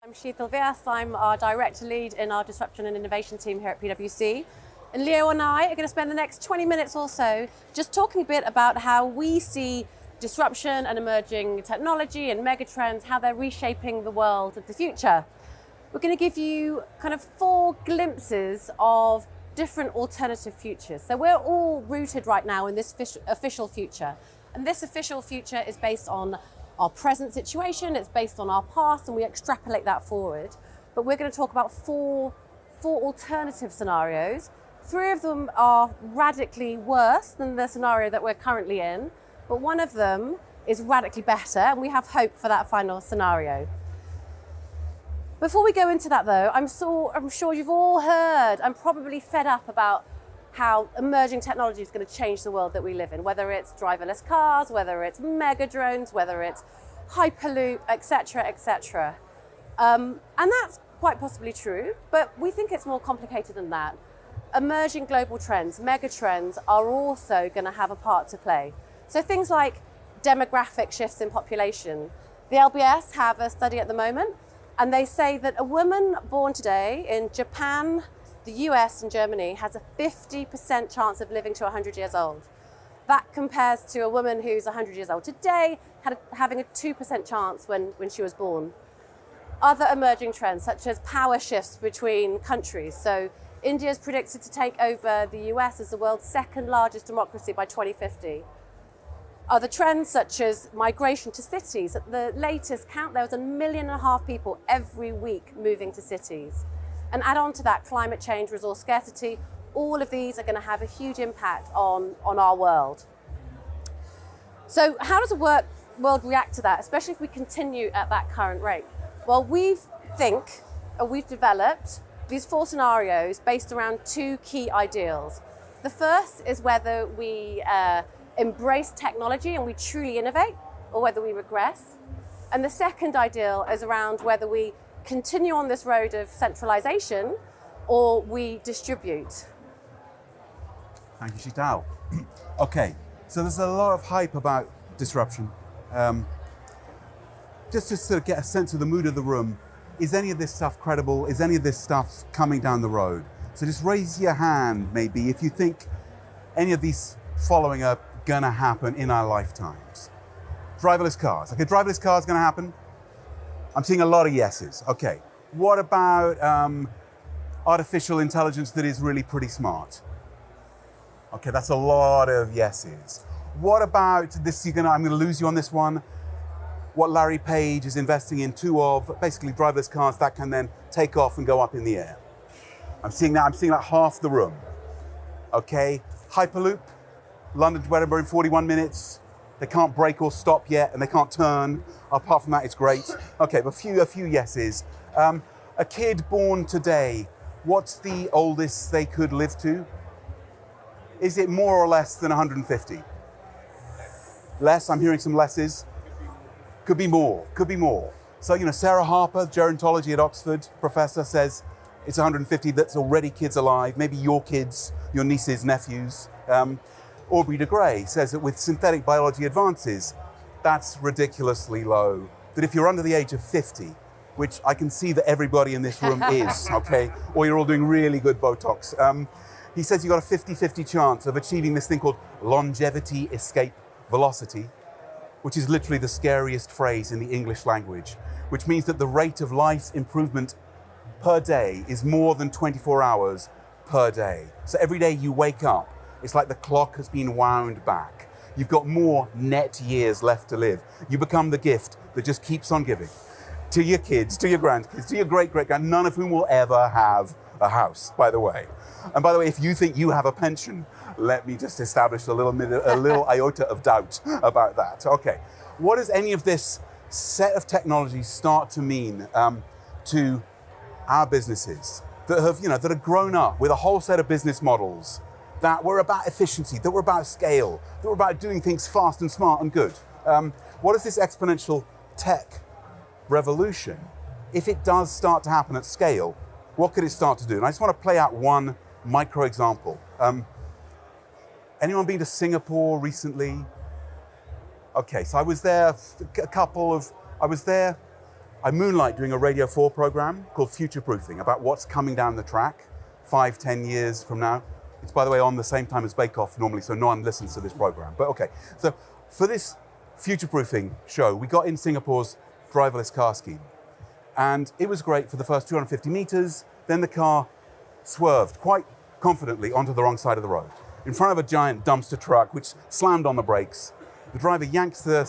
I'm Sheetal Vyas. I'm our Director Lead in our Disruption and Innovation team here at PwC. And Leo and I are going to spend the next 20 minutes or so just talking a bit about how we see disruption and emerging technology and megatrends, how they're reshaping the world of the future. We're going to give you kind of 4 glimpses of different alternative futures. So we're all rooted right now in this official future. And this official future is based on our present situation, it's based on our past, and we extrapolate that forward. But we're going to talk about four alternative scenarios. 3 of them are radically worse than the scenario that we're currently in, but one of them is radically better, and we have hope for that final scenario. Before we go into that though, I'm sure you've all heard and probably fed up about how emerging technology is going to change the world that we live in, whether it's driverless cars, whether it's mega drones, whether it's Hyperloop, etc., etc. And that's quite possibly true, but we think it's more complicated than that. Emerging global trends, mega trends, are also going to have a part to play. So things like demographic shifts in population. The LBS have a study at the moment, and they say that a woman born today in Japan, the US and Germany has a 50% chance of living to 100 years old. That compares to a woman who's 100 years old today having a 2% chance when she was born. Other emerging trends, such as power shifts between countries. So India is predicted to take over the US as the world's 2nd largest democracy by 2050. Other trends, such as migration to cities. At the latest count, there was 1.5 million people every week moving to cities. And add on to that climate change, resource scarcity. All of these are going to have a huge impact on our world. So how does the world react to that, especially if we continue at that current rate? Well, we've developed these 4 scenarios based around 2 key ideals. The first is whether we embrace technology and we truly innovate, or whether we regress. And the second ideal is around whether we continue on this road of centralization or we distribute. Thank you, Sheetal. Okay, so there's a lot of hype about disruption. Just to sort of get a sense of the mood of the room, is any of this stuff credible? Is any of this stuff coming down the road? So just raise your hand maybe if you think any of these following are gonna happen in our lifetimes. Driverless cars. Okay, driverless cars gonna happen? I'm seeing a lot of yeses. Okay, what about artificial intelligence that is really pretty smart? Okay, that's a lot of yeses. What about this? I'm gonna lose you on this one. What Larry Page is investing in 2 of, basically driverless cars that can then take off and go up in the air. I'm seeing that half the room. Okay, Hyperloop, London to Edinburgh in 41 minutes. They can't brake or stop yet, and they can't turn. Apart from that, it's great. Okay, but a few yeses. A kid born today, what's the oldest they could live to? Is it more or less than 150? Less, I'm hearing some lesses. Could be more, could be more. So, Sarah Harper, gerontology at Oxford, professor, says it's 150 that's already kids alive, maybe your kids, your nieces, nephews. Aubrey de Grey says that with synthetic biology advances, that's ridiculously low. That if you're under the age of 50, which I can see that everybody in this room is, okay, or you're all doing really good Botox, he says you've got a 50-50 chance of achieving this thing called longevity escape velocity, which is literally the scariest phrase in the English language, which means that the rate of life improvement per day is more than 24 hours per day. So every day you wake up, it's like the clock has been wound back. You've got more net years left to live. You become the gift that just keeps on giving to your kids, to your grandkids, to your great-great-grand, none of whom will ever have a house, by the way. And by the way, if you think you have a pension, let me just establish a little iota of doubt about that. Okay, what does any of this set of technologies start to mean to our businesses that have grown up with a whole set of business models that were about efficiency, that were about scale, that were about doing things fast and smart and good? What is this exponential tech revolution? If it does start to happen at scale, what could it start to do? And I just want to play out one micro example. Anyone been to Singapore recently? Okay, so I was there I moonlight doing a Radio 4 program called Future Proofing about what's coming down the track 5, 10 years from now. It's, by the way, on the same time as Bake Off normally, so no one listens to this program. But okay, so for this Future Proofing show, we got in Singapore's driverless car scheme. And it was great for the first 250 meters. Then the car swerved quite confidently onto the wrong side of the road in front of a giant dumpster truck, which slammed on the brakes. The driver yanks the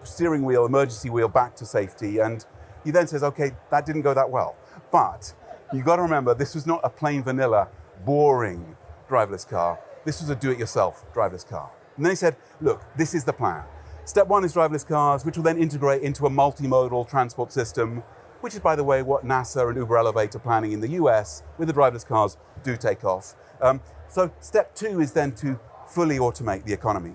steering wheel, emergency wheel, back to safety. And he then says, okay, that didn't go that well. But you've got to remember, this was not a plain vanilla, boring driverless car. This was a do-it-yourself driverless car. And then he said, look, this is the plan. Step one is driverless cars, which will then integrate into a multimodal transport system, which is, by the way, what NASA and Uber Elevate are planning in the US, where the driverless cars do take off. So step two is then to fully automate the economy,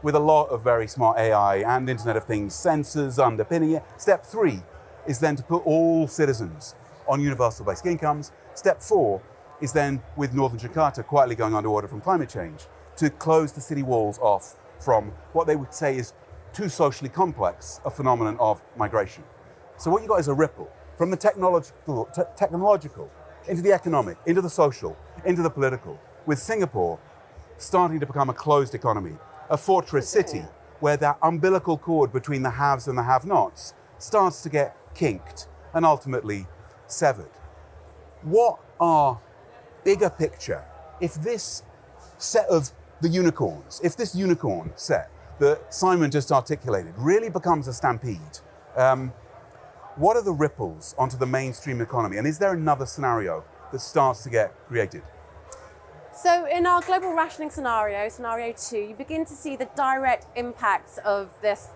with a lot of very smart AI and Internet of Things sensors underpinning it. Step three is then to put all citizens on universal basic incomes. Step four is then, with Northern Jakarta quietly going underwater from climate change, to close the city walls off from what they would say is too socially complex a phenomenon of migration. So what you got is a ripple from the technological into the economic, into the social, into the political, with Singapore starting to become a closed economy, a fortress city where that umbilical cord between the haves and the have-nots starts to get kinked and ultimately severed. What are, bigger picture, if this set of the unicorns, if this unicorn set that Simon just articulated really becomes a stampede, what are the ripples onto the mainstream economy? And is there another scenario that starts to get created? So in our global rationing scenario, scenario 2, you begin to see the direct impacts of this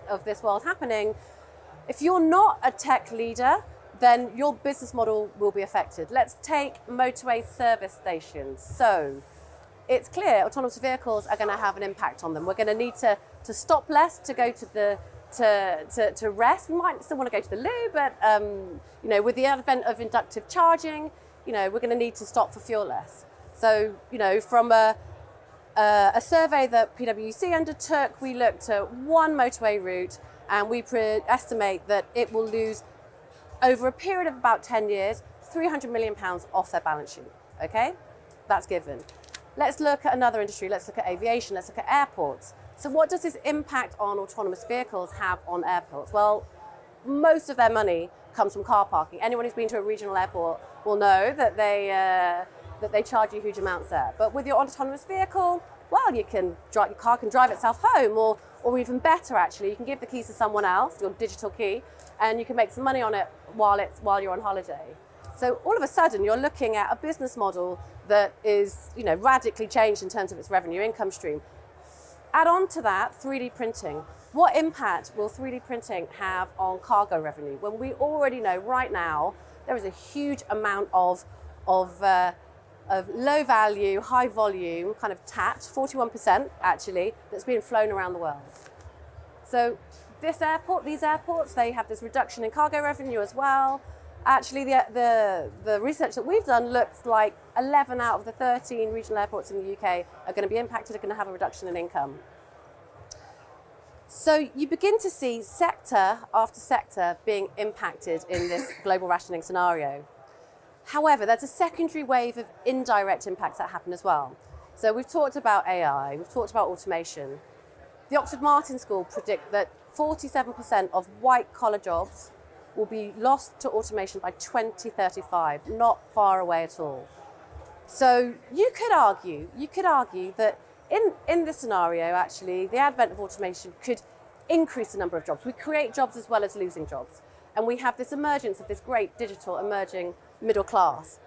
world happening. If you're not a tech leader, then your business model will be affected. Let's take motorway service stations. So it's clear autonomous vehicles are going to have an impact on them. We're going to need to stop less to go to rest. We might still want to go to the loo, but with the advent of inductive charging, we're going to need to stop for fuel less. So, from a survey that PwC undertook, we looked at one motorway route and we estimate that it will lose, over a period of about 10 years, £300 million off their balance sheet, okay? That's given. Let's look at another industry. Let's look at aviation. Let's look at airports. So what does this impact on autonomous vehicles have on airports? Well, most of their money comes from car parking. Anyone who's been to a regional airport will know that they charge you huge amounts there. But with your autonomous vehicle, well, your car can drive itself home, or even better, actually, you can give the keys to someone else, your digital key, and you can make some money on it while you're on holiday. So all of a sudden, you're looking at a business model that is, radically changed in terms of its revenue income stream. Add on to that 3D printing. What impact will 3D printing have on cargo revenue? When we already know right now there is a huge amount of low value, high volume kind of TAT, 41% actually, that's being flown around the world. So these airports, they have this reduction in cargo revenue as well. Actually, the research that we've done looks like 11 out of the 13 regional airports in the UK are going to be impacted, are going to have a reduction in income. So you begin to see sector after sector being impacted in this global rationing scenario. However, there's a secondary wave of indirect impacts that happen as well. So we've talked about AI, we've talked about automation. The Oxford Martin School predict that 47% of white-collar jobs will be lost to automation by 2035, not far away at all. So you could argue that in this scenario, actually, the advent of automation could increase the number of jobs. We create jobs as well as losing jobs. And we have this emergence of this great digital emerging middle class.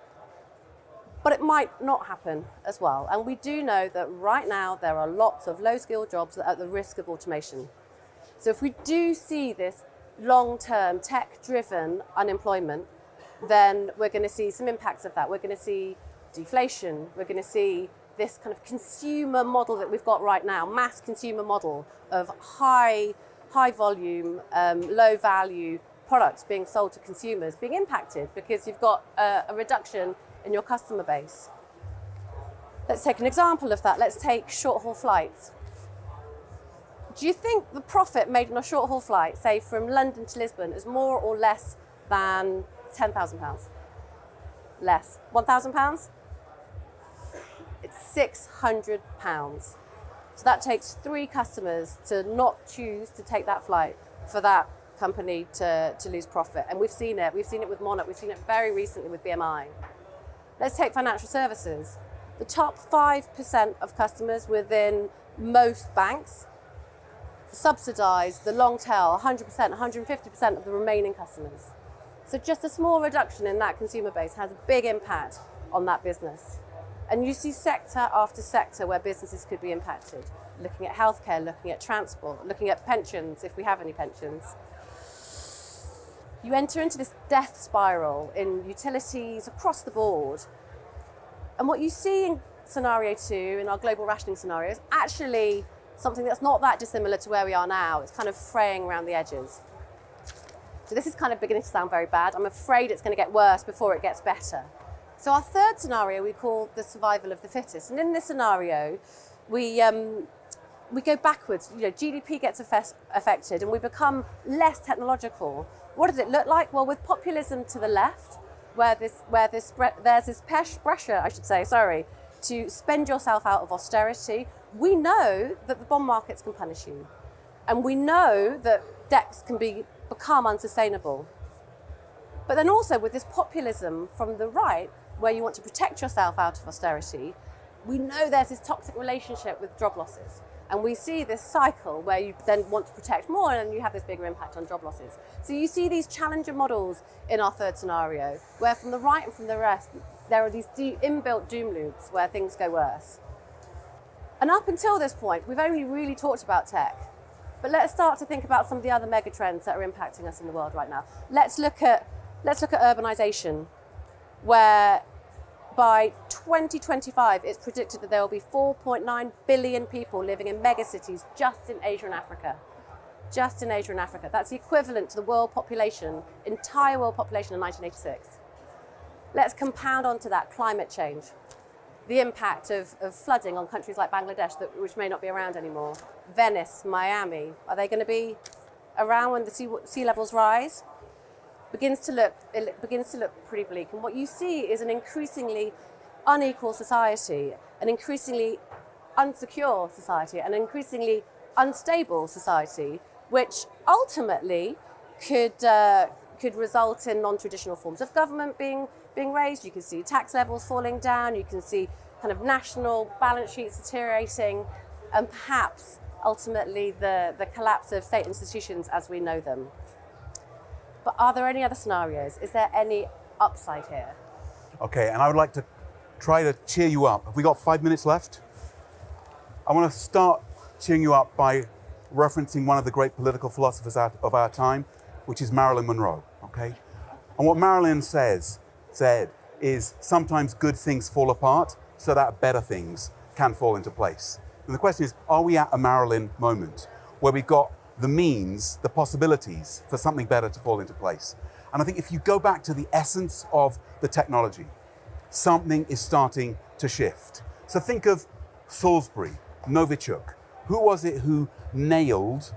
But it might not happen as well. And we do know that right now there are lots of low-skilled jobs that are at the risk of automation. So if we do see this long-term tech-driven unemployment, then we're going to see some impacts of that. We're going to see deflation. We're going to see this kind of consumer model that we've got right now, mass consumer model of high volume, low value products being sold to consumers being impacted because you've got a reduction in your customer base. Let's take an example of that. Let's take short-haul flights. Do you think the profit made on a short haul flight, say from London to Lisbon, is more or less than £10,000? Less. £1,000? It's £600. So that takes 3 customers to not choose to take that flight for that company to lose profit. And we've seen it. We've seen it with Monarch. We've seen it very recently with BMI. Let's take financial services. The top 5% of customers within most banks subsidise the long tail, 100%, 150% of the remaining customers. So just a small reduction in that consumer base has a big impact on that business. And you see sector after sector where businesses could be impacted. Looking at healthcare, looking at transport, looking at pensions, if we have any pensions. You enter into this death spiral in utilities across the board. And what you see in scenario 2, in our global rationing scenario, is actually something that's not that dissimilar to where we are now. It's kind of fraying around the edges. So this is kind of beginning to sound very bad. I'm afraid it's going to get worse before it gets better. So our third scenario we call the survival of the fittest. And in this scenario, we go backwards. GDP gets affected and we become less technological. What does it look like? Well, with populism to the left, there's this pressure, to spend yourself out of austerity, we know that the bond markets can punish you. And we know that debts can become unsustainable. But then also with this populism from the right, where you want to protect yourself out of austerity, we know there's this toxic relationship with job losses. And we see this cycle where you then want to protect more and you have this bigger impact on job losses. So you see these challenger models in our third scenario, where from the right and from the rest, there are these inbuilt doom loops where things go worse. And up until this point, we've only really talked about tech. But let's start to think about some of the other mega trends that are impacting us in the world right now. Let's look at urbanization, where by 2025, it's predicted that there will be 4.9 billion people living in megacities just in Asia and Africa. Just in Asia and Africa. That's the equivalent to the world population, entire world population in 1986. Let's compound onto that climate change. The impact of flooding on countries like Bangladesh, which may not be around anymore. Venice, Miami, are they going to be around when the sea levels rise? It begins to look pretty bleak. And what you see is an increasingly unequal society, an increasingly unsecure society, an increasingly unstable society, which ultimately could result in non-traditional forms of government being raised. You can see tax levels falling down. You can see kind of national balance sheets deteriorating, and perhaps ultimately the collapse of state institutions as we know them. But are there any other scenarios? Is there any upside here? Okay, and I would like to try to cheer you up. Have we got 5 minutes left? I want to start cheering you up by referencing one of the great political philosophers of our time, which is Marilyn Monroe, okay? And what Marilyn said is sometimes good things fall apart so that better things can fall into place. And the question is, are we at a Marilyn moment where we've got the means, the possibilities for something better to fall into place? And I think if you go back to the essence of the technology, something is starting to shift. So think of Salisbury, Novichok. Who was it who nailed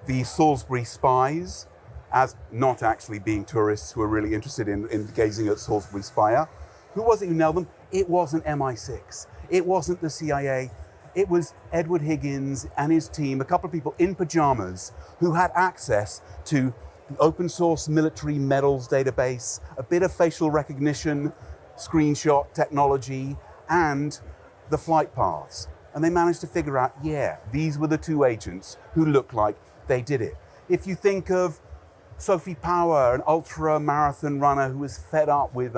the Salisbury spies as not actually being tourists who are really interested in gazing at Salisbury Spire? Who was it who nailed them? It wasn't MI6. It wasn't the CIA. It was Edward Higgins and his team, a couple of people in pajamas who had access to the open source military medals database, a bit of facial recognition, screenshot technology, and the flight paths. And they managed to figure out, yeah, these were the 2 agents who looked like they did it. If you think of Sophie Power, an ultra marathon runner who was fed up with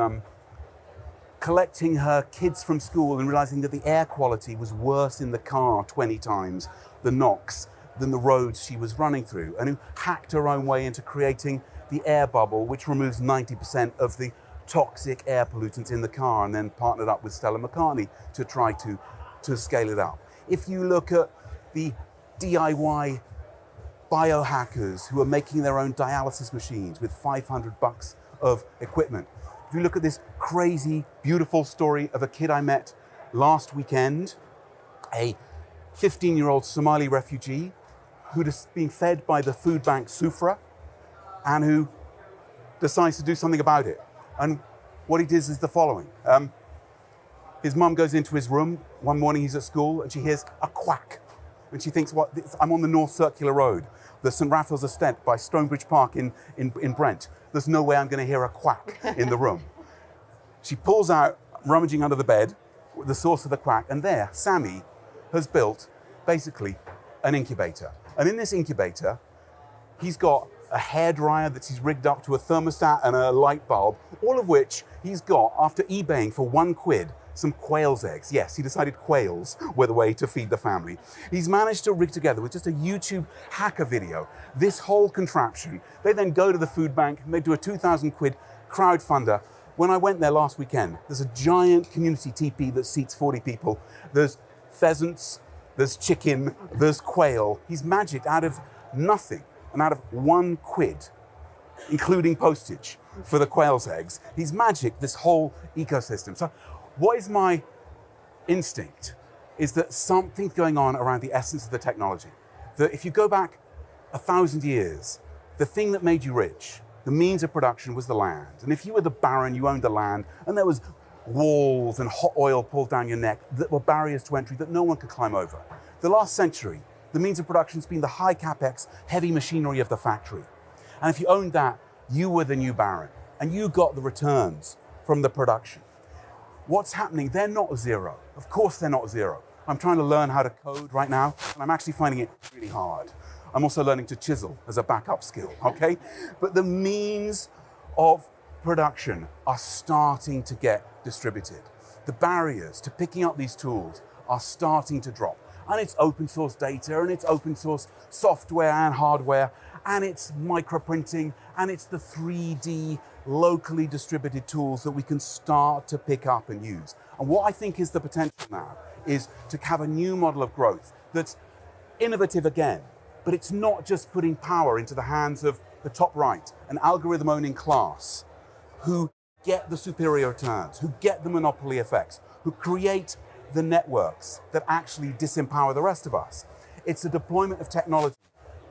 collecting her kids from school and realizing that the air quality was worse in the car 20 times the NOx than the roads she was running through, and who hacked her own way into creating the air bubble, which removes 90% of the toxic air pollutants in the car, and then partnered up with Stella McCartney to try to scale it up. If you look at the DIY biohackers who are making their own dialysis machines with $500 of equipment. If you look at this crazy, beautiful story of a kid I met last weekend, a 15-year-old Somali refugee who's being fed by the food bank Sufra, and who decides to do something about it. And what he does is the following. His mum goes into his room. One morning he's at school and she hears a quack. And she thinks, "What? I'm on the North Circular Road, the St. Raphael's Estate by Stonebridge Park in Brent. There's no way I'm going to hear a quack in the room." She pulls out, rummaging under the bed, the source of the quack, and there, Sammy has built basically an incubator. And in this incubator, he's got a hairdryer that he's rigged up to a thermostat and a light bulb, all of which he's got, after eBaying for £1, some quail's eggs. Yes, he decided quails were the way to feed the family. He's managed to rig together with just a YouTube hacker video this whole contraption. They then go to the food bank and they do a £2,000 crowdfunder. When I went there last weekend, there's a giant community teepee that seats 40 people. There's pheasants, there's chicken, there's quail. He's magicked out of nothing and out of £1, including postage for the quail's eggs. He's magicked this whole ecosystem. So what is my instinct is that something's going on around the essence of the technology. That if you go back 1,000 years, the thing that made you rich, the means of production, was the land. And if you were the baron, you owned the land, and there was walls and hot oil pulled down your neck that were barriers to entry that no one could climb over. The last century, the means of production has been the high capex, heavy machinery of the factory. And if you owned that, you were the new baron, and you got the returns from the production. What's happening? They're not zero. Of course they're not zero. I'm trying to learn how to code right now, and I'm actually finding it really hard. I'm also learning to chisel as a backup skill, okay? But the means of production are starting to get distributed. The barriers to picking up these tools are starting to drop. And it's open source data, and it's open source software and hardware, and it's microprinting, and it's the 3D locally distributed tools that we can start to pick up and use. And what I think is the potential now is to have a new model of growth that's innovative again, but it's not just putting power into the hands of the top right, an algorithm owning class who get the superior returns, who get the monopoly effects, who create the networks that actually disempower the rest of us. It's a deployment of technology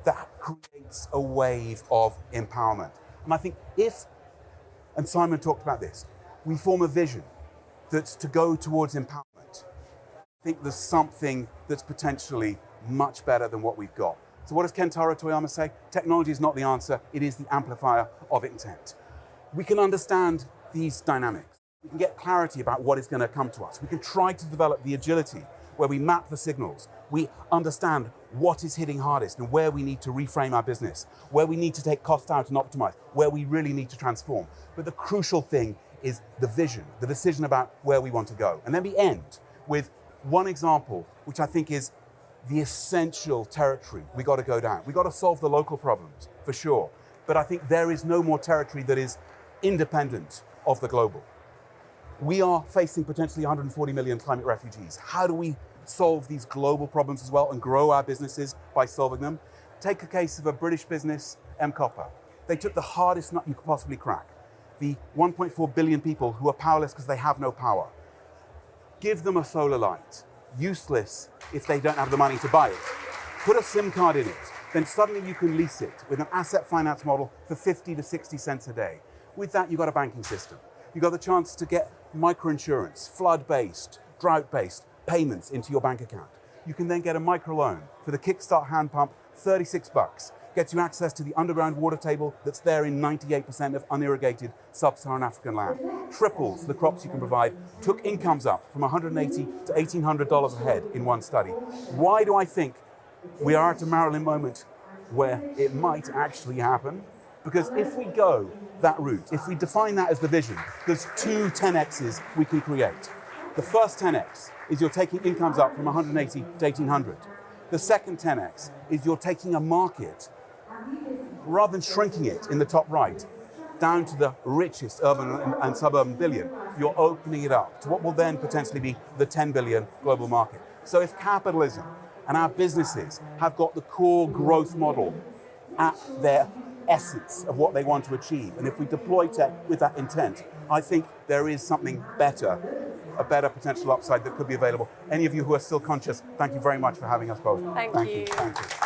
that creates a wave of empowerment. And I think if, and Simon talked about this, we form a vision that's to go towards empowerment, I think there's something that's potentially much better than what we've got. So what does Kentaro Toyama say? Technology is not the answer, it is the amplifier of intent. We can understand these dynamics. We can get clarity about what is going to come to us. We can try to develop the agility where we map the signals. We understand what is hitting hardest and where we need to reframe our business, where we need to take cost out and optimize, where we really need to transform. But the crucial thing is the vision, the decision about where we want to go. And then we end with one example, which I think is the essential territory we got to go down. We got to solve the local problems, for sure. But I think there is no more territory that is independent of the global. We are facing potentially 140 million climate refugees. How do we solve these global problems as well and grow our businesses by solving them? Take a case of a British business, Copper. They took the hardest nut you could possibly crack, the 1.4 billion people who are powerless because they have no power. Give them a solar light, useless if they don't have the money to buy it. Put a SIM card in it, then suddenly you can lease it with an asset finance model for 50 to 60 cents a day. With that, you've got a banking system. You've got the chance to get microinsurance, flood-based, drought-based payments into your bank account. You can then get a microloan for the Kickstart hand pump, $36. Gets you access to the underground water table that's there in 98% of unirrigated sub-Saharan African land. Triples the crops you can provide, took incomes up from $180 to $1,800 a head in one study. Why do I think we are at a Marilyn moment where it might actually happen? Because if we go that route, if we define that as the vision, there's two 10Xs we can create. The first 10X is you're taking incomes up from 180 to 1,800. The second 10X is you're taking a market, rather than shrinking it in the top right, down to the richest urban and suburban billion, you're opening it up to what will then potentially be the 10 billion global market. So if capitalism and our businesses have got the core growth model at their essence of what they want to achieve, and if we deploy tech with that intent, I think there is something better, a better potential upside that could be available. Any of you who are still conscious, thank you very much for having us both. Thank you. Thank you.